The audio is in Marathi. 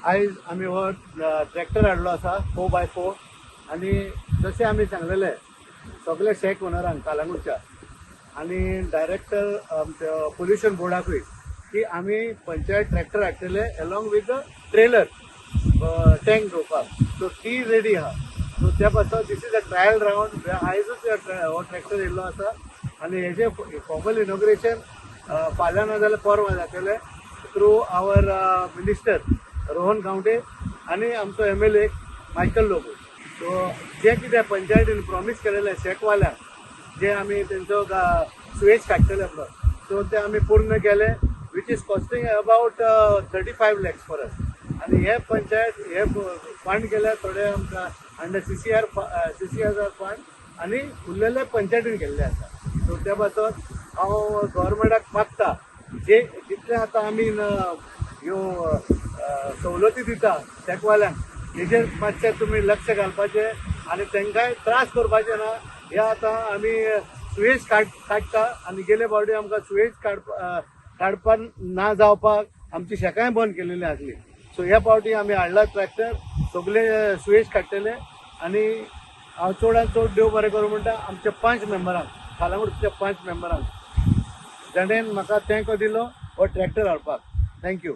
आयज आमी हो ट्रॅक्टर हाडलो आसा 4x4 आनी जशें आमी सांगलेले सगळे शेक ओनरांक कालांगूटच्या आनी डायरेक्टर पोल्युशन बोर्डाकूय की आमी पंचायत ट्रॅक्टर हाडटले along with the trailer tank घेवपाक. सो ती रेडी आहा. सो त्या पासून this is a trial round. आयजूच हो ट्रॅक्टर येयल्लो आसा आनी हेजे फॉर्मल इनॉग्रेशन फाल्यां ना जाल्यार परवां जातलें थ्रू आवर मिनिस्टर रोहन गांवडे आनी आमचो MLA मायकल लोबो. सो जे कितें पंचायतीन प्रॉमीस केलेले शेकवाल्यांक जे आमी तेंचो सुवेज काडटले पळय सो ते आमी पूर्ण केले which is costing about 35 lakhs for us. आनी हे पंचायत हे फंड केले थोडे आमकां अंडर CCR फंड आनी उरलेले पंचायतीन केल्ले आसा. सो त्या पासून हांव गव्हर्मेंटाक मागता जे जितले आतां आमी ह्यो सवलती दिता शेकवाल्यांक हेजेर मातशें तुमी लक्ष घालपाचें आनी तांकांय त्रास करपाचे ना. हे आतां आमी सुवेज काडटा आनी गेले फावटी आमकां सुवेज काडपाक ना जावपाक आमची शेकांय बंद केलेली आसली. सो ह्या फावटी आमी हाडला ट्रॅक्टर सगळे सुवेज काडटले आनी हांव चडांत चड देव बरें करूं म्हणटा आमच्या 5 मेंबरांक कालांगूटच्या 5 मेंबरांक जेणेन म्हाका तेंको दिलो हो ट्रॅक्टर हाडपाक. थँक्यू.